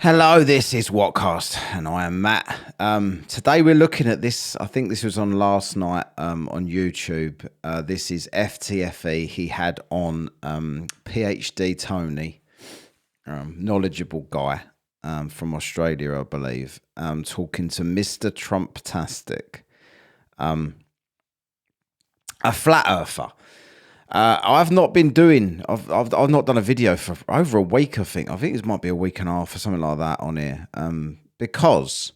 Hello, this is Whatcast, and I am Matt. Today we're looking at this. I think this was on last night on YouTube. This is FTFE. He had on PhD Tony, knowledgeable guy from Australia, I believe, talking to Mr. Trumptastic, a flat earther. I've not been doing. I've not done a video for over a week. I think this might be a week and a half or something like that on here. Because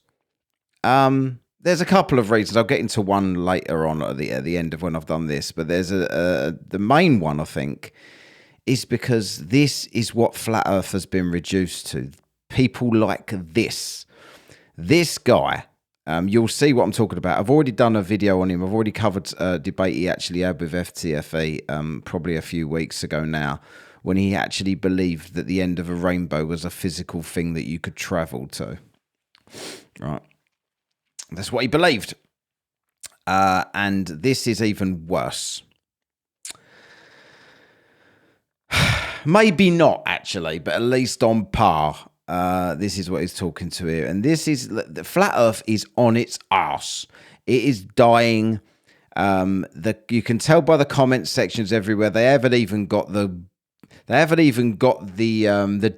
there's a couple of reasons. I'll get into one later on at the end of when I've done this. But there's the main one, I think, is because this is what flat Earth has been reduced to. People like this guy. You'll see what I'm talking about. I've already done a video on him. I've already covered a debate he actually had with FTFE probably a few weeks ago now, when he actually believed that the end of a rainbow was a physical thing that you could travel to. Right. That's what he believed. And this is even worse. Maybe not, actually, but at least on par. This is what he's talking to here, and this is the flat Earth is on its arse. It is dying. You can tell by the comment sections everywhere. They haven't even got the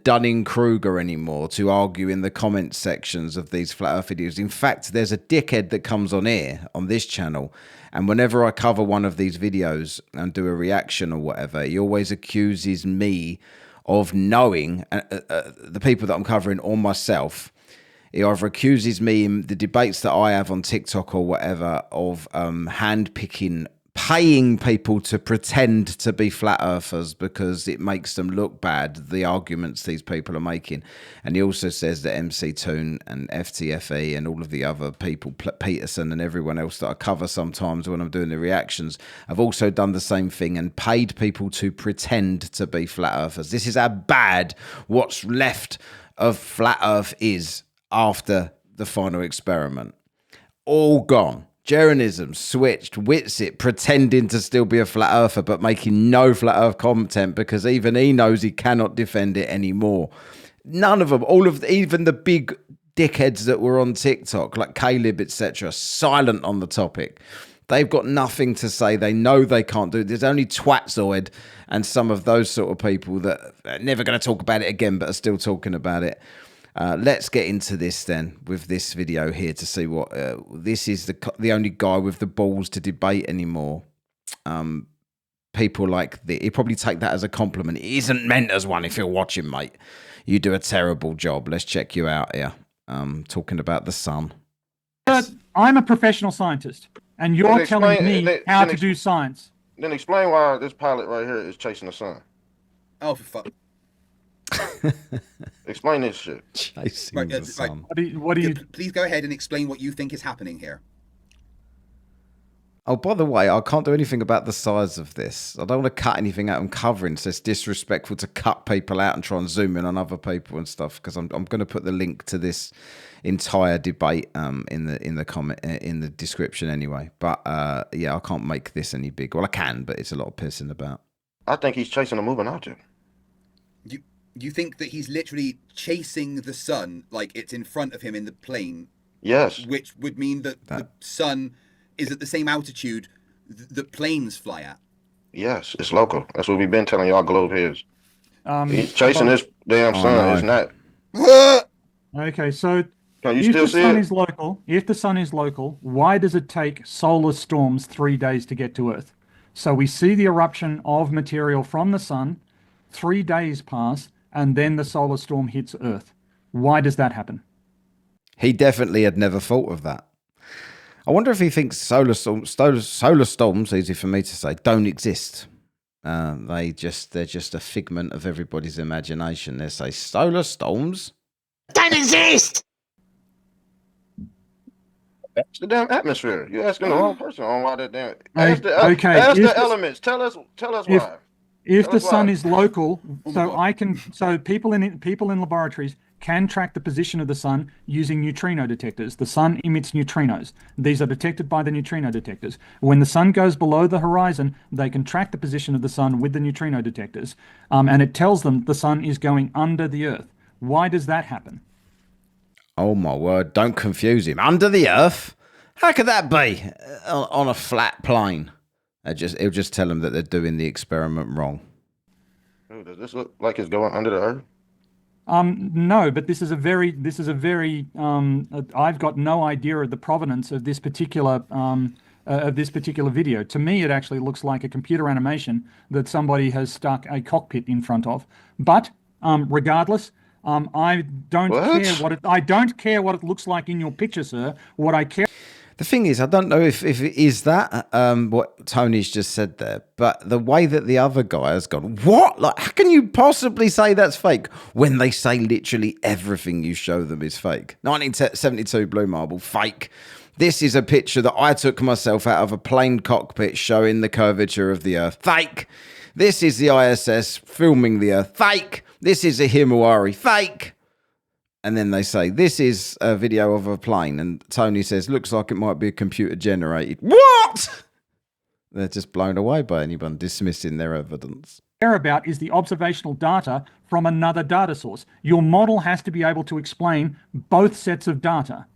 Dunning-Kruger anymore to argue in the comment sections of these flat Earth videos. In fact, there's a dickhead that comes on here on this channel, and whenever I cover one of these videos and do a reaction or whatever, he always accuses me of knowing the people that I'm covering or myself. He either accuses me in the debates that I have on TikTok or whatever of handpicking, paying people to pretend to be flat earthers because it makes them look bad, the arguments these people are making. And he also says that MC Toon and FTFE and all of the other people, Peterson and everyone else that I cover sometimes when I'm doing the reactions, have also done the same thing and paid people to pretend to be flat earthers. This is how bad what's left of flat earth is after the final experiment. All gone. Jeranism switched, Witsit pretending to still be a flat earther but making no flat earth content because even he knows he cannot defend it anymore. None of them, even the big dickheads that were on TikTok like Caleb etc., silent on the topic. They've got nothing to say. They know they can't do it. There's only Twatzoid and some of those sort of people that are never going to talk about it again but are still talking about it. Let's get into this then with this video here to see what this is the only guy with the balls to debate anymore. People like the he'd probably take that as a compliment. It isn't meant as one if you're watching, mate. You do a terrible job. Let's check you out here. Talking about the sun. But I'm a professional scientist, and you're telling me how to do science. Then explain why this pilot right here is chasing the sun. Oh, for fuck. Explain this shit. Chasing the sun. What do you? Please go ahead and explain what you think is happening here. Oh, by the way, I can't do anything about the size of this. I don't want to cut anything out I'm covering, so it's disrespectful to cut people out and try and zoom in on other people and stuff. Because I'm going to put the link to this entire debate in the comment in the description anyway. But yeah, I can't make this any bigger. Well, I can, but it's a lot of pissing about. I think he's chasing a moving object. You think that he's literally chasing the sun like it's in front of him in the plane? Yes. Which would mean that the sun is at the same altitude that planes fly at? Yes, it's local. That's what we've been telling y'all globe is. He's chasing this damn sun. It's not. Okay, so Can you if still the see sun it? is local, if the sun is local, why does it take solar storms 3 days to get to Earth? So we see the eruption of material from the sun, 3 days pass, and then the solar storm hits Earth. Why does that happen? He definitely had never thought of that. I wonder if he thinks solar storms, easy for me to say, don't exist. They're just a figment of everybody's imagination. They say solar storms don't exist. It's the damn atmosphere. You're asking the wrong person on why that damn. Okay, Ask the elements. Tell us why. If the sun is local, so people in laboratories can track the position of the sun using neutrino detectors. The sun emits neutrinos. These are detected by the neutrino detectors. When the sun goes below the horizon, they can track the position of the sun with the neutrino detectors, and it tells them the sun is going under the Earth. Why does that happen? Oh my word! Don't confuse him. Under the earth? How could that be on a flat plane? It'll just tell them that they're doing the experiment wrong. Ooh, does this look like it's going under the earth? No, but this is a very. I've got no idea of the provenance of this particular video. To me, it actually looks like a computer animation that somebody has stuck a cockpit in front of. But regardless, I don't care what it looks like in your picture, sir. What I care. The thing is, I don't know if it is that what Tony's just said there, but the way that the other guy has gone, what? Like, how can you possibly say that's fake when they say literally everything you show them is fake? 1972 Blue Marble, fake. This is a picture that I took myself out of a plane cockpit showing the curvature of the Earth. Fake. This is the ISS filming the Earth. Fake. This is a Himawari. Fake. And then they say, this is a video of a plane. And Tony says, looks like it might be a computer generated. What? They're just blown away by anyone dismissing their evidence. Care about is the observational data from another data source. Your model has to be able to explain both sets of data.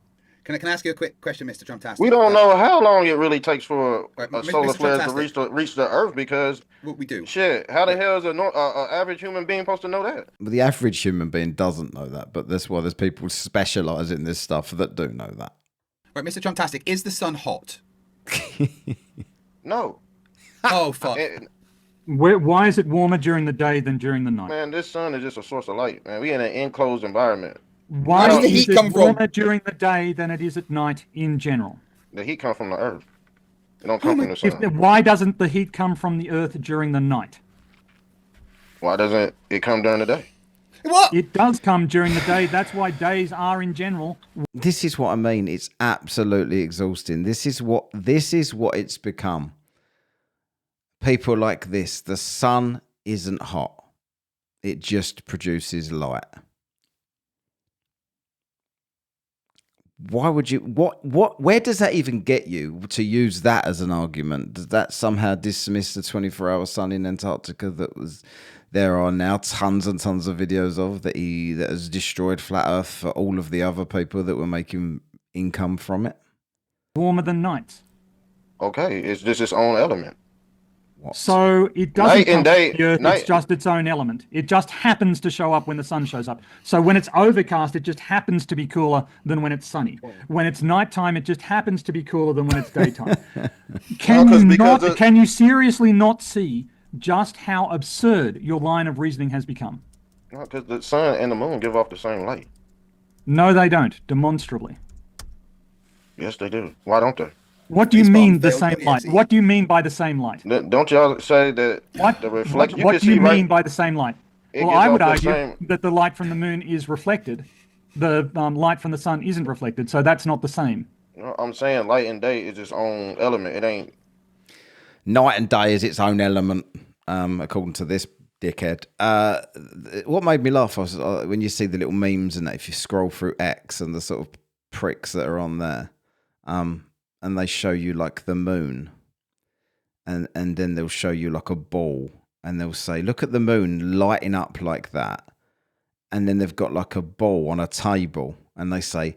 Can I ask you a quick question, Mr. Trumptastic? We don't know how long it really takes for a solar Mr. flare Trumptastic. to reach the Earth because What we do. shit. How the hell is an average human being supposed to know that? But the average human being doesn't know that. But that's why there's people specialise in this stuff that do know that. Right, Mr. Trumptastic, is the sun hot? No. Oh, fuck. Why is it warmer during the day than during the night? Man, this sun is just a source of light. Man, we in an enclosed environment. Why does the is heat it come from? warmer during the day than it is at night in general? The heat comes from the Earth. It don't come from the sun. Why doesn't the heat come from the Earth during the night? Why doesn't it come during the day? What? It does come during the day. That's why days are in general. This is what I mean. It's absolutely exhausting. This is what it's become. People like this. The sun isn't hot. It just produces light. Why would you, where does that even get you to use that as an argument? Does that somehow dismiss the 24-hour sun in Antarctica there are now tons and tons of videos of that has destroyed flat Earth for all of the other people that were making income from it? Warmer than nights. Okay, it's just its own element. What? So it doesn't Night come and day- from the Earth, night- it's just its own element. It just happens to show up when the sun shows up. So when it's overcast, it just happens to be cooler than when it's sunny. When it's nighttime, it just happens to be cooler than when it's daytime. Can you seriously not see just how absurd your line of reasoning has become? No, because the sun and the moon give off the same light. No, they don't, demonstrably. Yes, they do. Why don't they? What do you Baseball mean the failed same light? WFC. What do you mean by the same light? Don't y'all say that the reflect? What do you mean by the same light? It Well, gives I would off the argue same- that the light from the moon is reflected. The light from the sun isn't reflected, so that's not the same. No, I'm saying light and day is its own element. It ain't. Night and day is its own element, according to this dickhead. What made me laugh was when you see the little memes and that, if you scroll through X and the sort of pricks that are on there, and they show you like the moon, and then they'll show you like a ball, and they'll say, look at the moon lighting up like that. And then they've got like a ball on a table, and they say,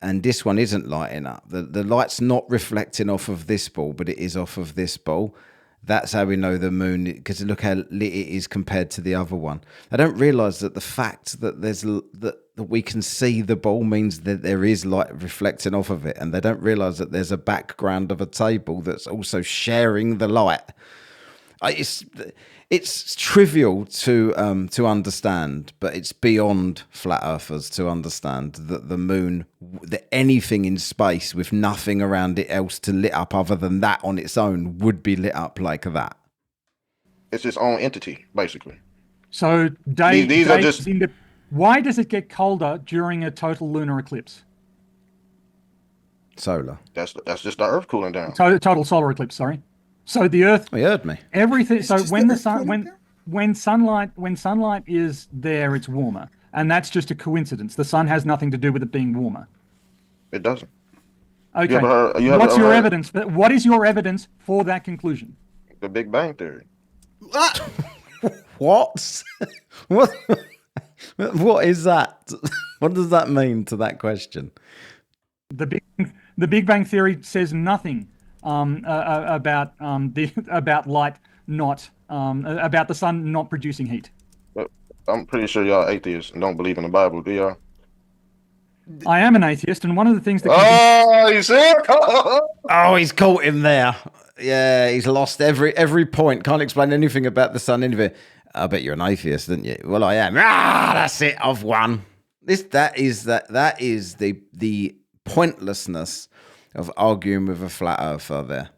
and this one isn't lighting up. The light's not reflecting off of this ball, but it is off of this ball. That's how we know the moon, because look how lit it is compared to the other one. I don't realise that the fact that that we can see the ball means that there is light reflecting off of it, and they don't realise that there's a background of a table that's also sharing the light. It's trivial to understand, but it's beyond flat earthers to understand that the moon, that anything in space with nothing around it else to lit up other than that on its own would be lit up like that. It's its own entity, basically. So These are just- why does it get colder during a total lunar eclipse? Solar. That's just the Earth cooling down. Total solar eclipse, sorry. So the Earth, Oh, you heard me. everything. So just when the the sun, Earth cooling when sunlight is there, it's warmer, and that's just a coincidence. The sun has nothing to do with it being warmer. It doesn't. Okay. you ever What's your heard- evidence? What is your evidence for that conclusion? The Big Bang Theory. Ah! What? What? What is that? What does that mean to that question? The Big Bang Theory says nothing about about light not about the sun not producing heat. But I'm pretty sure y'all atheists and don't believe in the Bible, do y'all? I am an atheist, and one of the things that Oh, you see? Oh, he's caught him there. Yeah, he's lost every point. Can't explain anything about the sun. Anything. I bet you're an atheist, didn't you? Well, I am. That's it. I've won. That is the pointlessness of arguing with a flat earther. There,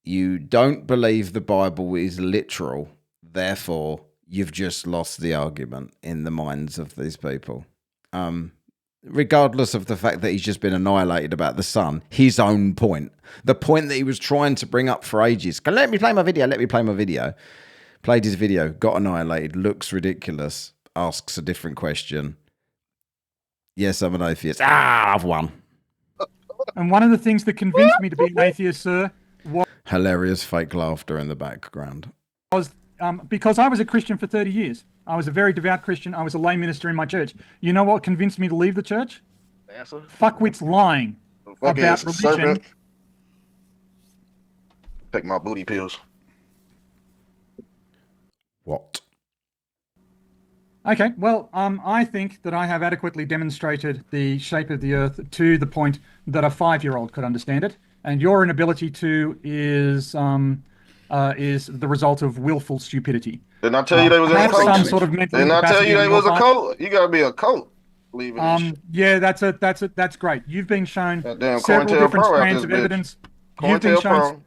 you don't believe the Bible is literal. Therefore, you've just lost the argument in the minds of these people. Regardless of the fact that he's just been annihilated about the sun, his own point, the point that he was trying to bring up for ages. Let me play my video. Played his video, got annihilated, looks ridiculous, asks a different question. Yes, I'm an atheist. I've won. And one of the things that convinced me to be an atheist, sir, was hilarious fake laughter in the background. Because I was a Christian for 30 years. I was a very devout Christian. I was a lay minister in my church. You know what convinced me to leave the church? Fuckwits lying about religion. Serpent. Take my booty pills. What? Okay, well, I think that I have adequately demonstrated the shape of the Earth to the point that a 5-year-old could understand it, and your inability to is the result of willful stupidity. Didn't I tell you they was a cult? Some sort of mental Didn't I tell you incapacity they on was a your part. cult? You gotta be a cult. Believe in this shit. Yeah, that's great. You've been shown Goddamn several different COINTELPRO out strands this of bitch. evidence. You've been shown. COINTELPRO.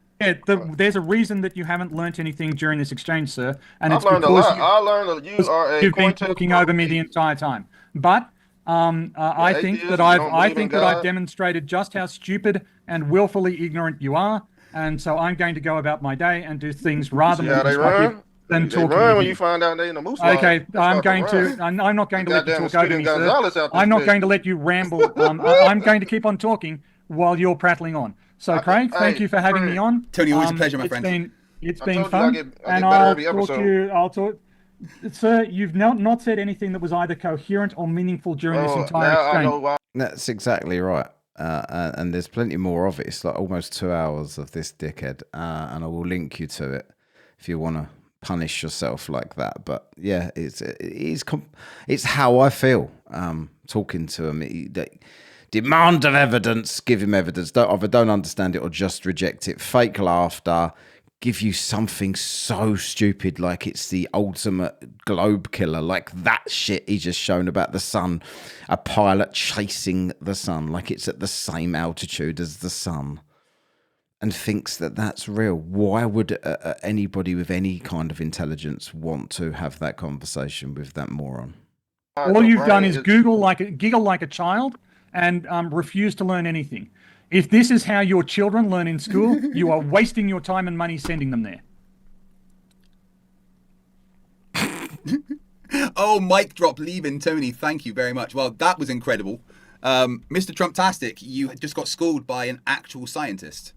There's a reason that you haven't learnt anything during this exchange, sir, and I've it's learned a because lot. I learned that you are a you've been talking over me the entire time. But I think atheist, that you I've don't I believe in think that I've God. demonstrated just how stupid and willfully ignorant you are, and so I'm going to go about my day and do things rather See more how they constructive run? than They talking run with when you. you find out they in the moose Okay, line. They start run. I'm not going to let you Goddamn talk over Speedy me, sir. Gonzalez out this I'm not bitch. going to let you ramble. I'm going to keep on talking while you're prattling on. So, Craig, thank you for having me on. Tony, always a pleasure, my friend. It's I been told you fun, I get and better I'll every talk episode. to you. I'll talk. Sir, you've not said anything that was either coherent or meaningful during this entire now I exchange. know why. That's exactly right. And there's plenty more of it. It's like almost 2 hours of this dickhead. And I will link you to it if you want to punish yourself like that. But yeah, it's how I feel talking to him. Demand of evidence, give him evidence. Either don't understand it or just reject it. Fake laughter, give you something so stupid like it's the ultimate globe killer, like that shit he just shown about the sun, a pilot chasing the sun like it's at the same altitude as the sun, and thinks that that's real. Why would anybody with any kind of intelligence want to have that conversation with that moron? All you've done is giggle like a child and refuse to learn anything. If this is how your children learn in school, you are wasting your time and money sending them there. Oh, mic drop leaving, Tony. Thank you very much. Well, that was incredible. Mr. Trumptastic, you just got schooled by an actual scientist.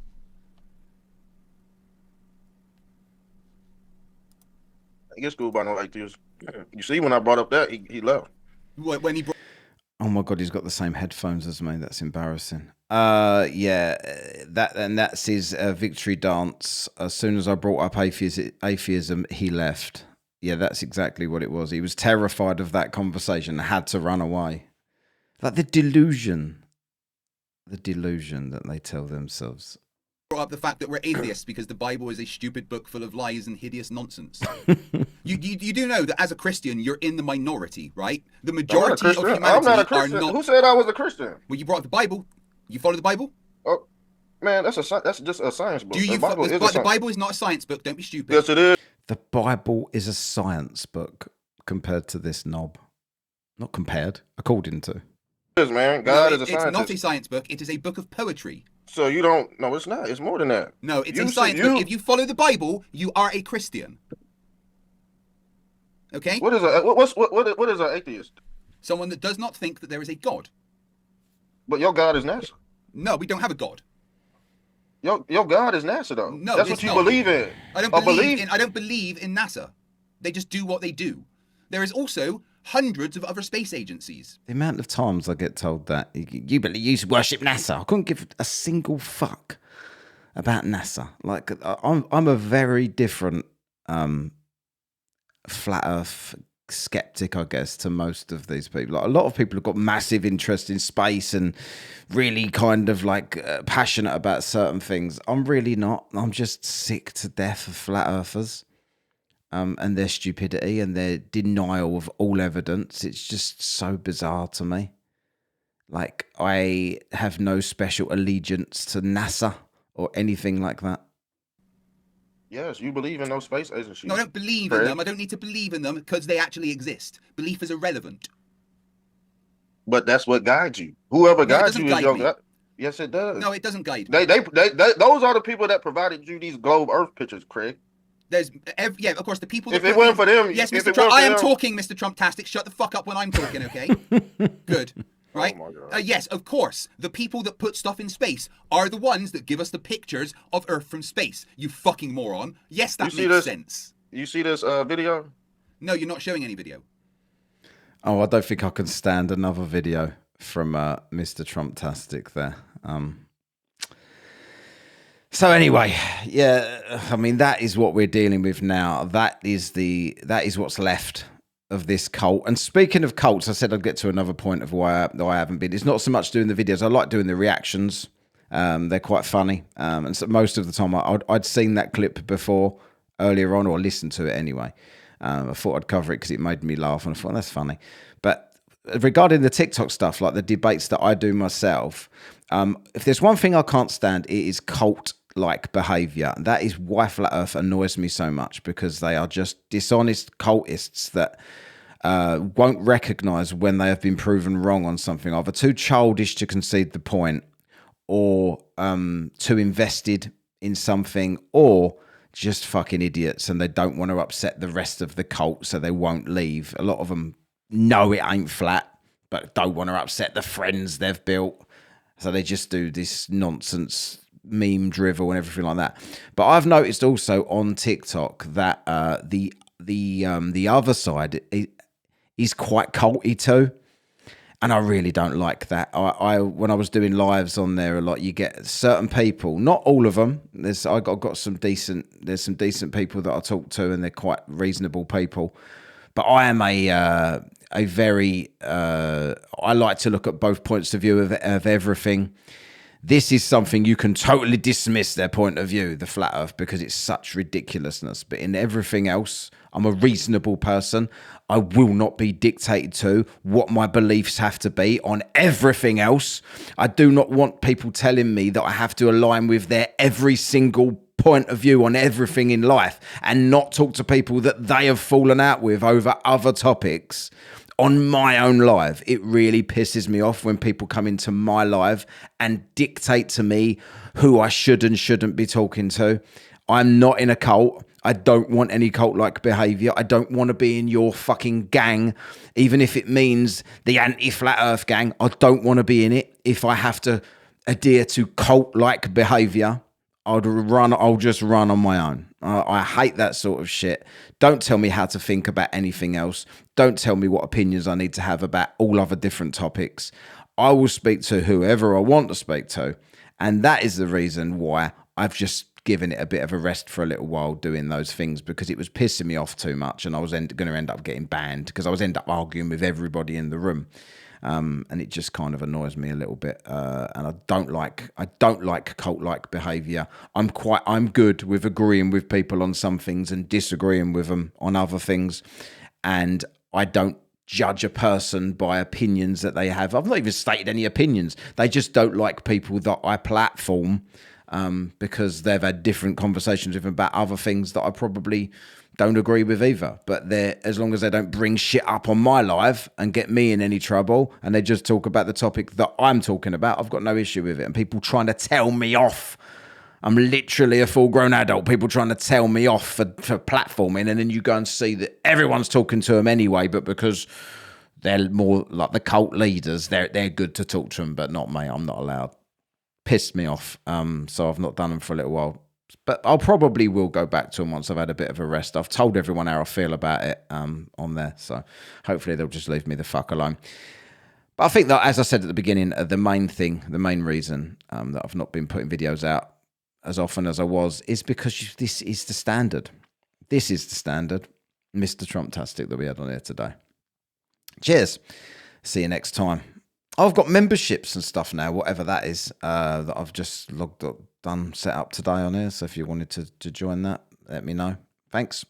I get schooled by no atheists. You see, when I brought up that, he left. When he brought... Oh my God, he's got the same headphones as me. That's embarrassing. Yeah, that's his victory dance. As soon as I brought up atheism, he left. Yeah, that's exactly what it was. He was terrified of that conversation, had to run away. Like the delusion that they tell themselves. brought up the fact that we're atheists because the Bible is a stupid book full of lies and hideous nonsense. you do know that as a Christian, you're in the minority, right? The majority of humanity I'm not a Christian. are not. Who said I was a Christian? Well, you brought up the Bible. You follow the Bible? Oh, man, that's just a science book. Do you? The Bible is not a science book. Don't be stupid. Yes, it is. The Bible is a science book compared to this knob. Not compared, according to. It is, man. God is a It's scientist. not a science book. It is a book of poetry. So you don't? No, it's not. It's more than that. No, it's a science book. If you follow the Bible, you are a Christian. Okay? What is an atheist? Someone that does not think that there is a God. But your God is NASA. No, we don't have a God. Your God is NASA, though. No, that's it's what you not. believe in. I don't believe in NASA. They just do what they do. There is also hundreds of other space agencies. The amount of times I get told that you worship NASA, I couldn't give a single fuck about NASA. Like I'm a very different flat Earth skeptic, I guess, to most of these people. Like, a lot of people have got massive interest in space and really kind of like passionate about certain things. I'm really not. I'm just sick to death of flat earthers and their stupidity and their denial of all evidence. It's just so bizarre to me. Like, I have no special allegiance to NASA or anything like that. Yes, you believe in those space agencies. No, I don't believe in them. I don't need to believe in them because they actually exist. Belief is irrelevant. But that's what guides you. Whoever guides you is your me. guide. Yes, it does. No, it doesn't guide me. Those are the people that provided you these globe Earth pictures, Craig. There's, yeah, of course, the people. If it weren't for them, yes, Mr. Trump. I am talking, Mr. Trump-tastic. Shut the fuck up when I'm talking, okay? Good. Right? Oh my God. Yes, of course. The people that put stuff in space are the ones that give us the pictures of Earth from space. You fucking moron. Yes, that makes sense. You see this video? No, you're not showing any video. Oh, I don't think I can stand another video from Mr. Trump-tastic there. So anyway, yeah, I mean, that is what we're dealing with now. That is what's left of this cult. And speaking of cults, I said I'd get to another point of why I haven't been. It's not so much doing the videos. I like doing the reactions. They're quite funny. And so most of the time I'd seen that clip before earlier on, or listened to it anyway. I thought I'd cover it because it made me laugh, and I thought that's funny. But regarding the TikTok stuff, like the debates that I do myself, if there's one thing I can't stand, it is cult-like behaviour. That is why Flat Earth annoys me so much, because they are just dishonest cultists that won't recognise when they have been proven wrong on something, either too childish to concede the point, or too invested in something, or just fucking idiots, and they don't want to upset the rest of the cult, so they won't leave. A lot of them know it ain't flat, but don't want to upset the friends they've built, so they just do this nonsense meme drivel and everything like that. But I've noticed also on TikTok that the other side is quite culty too, and I really don't like that. I when I was doing lives on there a lot, you get certain people, not all of them. There's some decent people that I talk to, and they're quite reasonable people. But I am a very I like to look at both points of view of everything. This is something you can totally dismiss their point of view, the flat earth, because it's such ridiculousness. But in everything else, I'm a reasonable person. I will not be dictated to what my beliefs have to be on everything else. I do not want people telling me that I have to align with their every single point of view on everything in life, and not talk to people that they have fallen out with over other topics on my own live. It really pisses me off when people come into my live and dictate to me who I should and shouldn't be talking to. I'm not in a cult. I don't want any cult-like behaviour. I don't want to be in your fucking gang, even if it means the anti-flat earth gang. I don't want to be in it. If I have to adhere to cult-like behaviour, I'll just run on my own. I hate that sort of shit. Don't tell me how to think about anything else. Don't tell me what opinions I need to have about all other different topics. I will speak to whoever I want to speak to. And that is the reason why I've just given it a bit of a rest for a little while doing those things, because it was pissing me off too much, and I was going to end up getting banned because I was end up arguing with everybody in the room. And it just kind of annoys me a little bit, and I don't like cult-like behaviour. I'm good with agreeing with people on some things and disagreeing with them on other things, and I don't judge a person by opinions that they have. I've not even stated any opinions. They just don't like people that I platform, because they've had different conversations with them about other things that I probably don't agree with either. But as long as they don't bring shit up on my live and get me in any trouble, and they just talk about the topic that I'm talking about, I've got no issue with it. And people trying to tell me off, I'm literally a full-grown adult, people trying to tell me off for platforming, and then you go and see that everyone's talking to them anyway, but because they're more like the cult leaders, they're good to talk to them, but not me. I'm not allowed. Pissed me off. So I've not done them for a little while. But I'll probably will go back to them once I've had a bit of a rest. I've told everyone how I feel about it on there. So hopefully they'll just leave me the fuck alone. But I think that, as I said at the beginning, the main reason that I've not been putting videos out as often as I was is because this is the standard. This is the standard. Mr. Trumptastic that we had on here today. Cheers. See you next time. I've got memberships and stuff now, whatever that is, that I've just set up today on here. So if you wanted to join that, let me know. Thanks.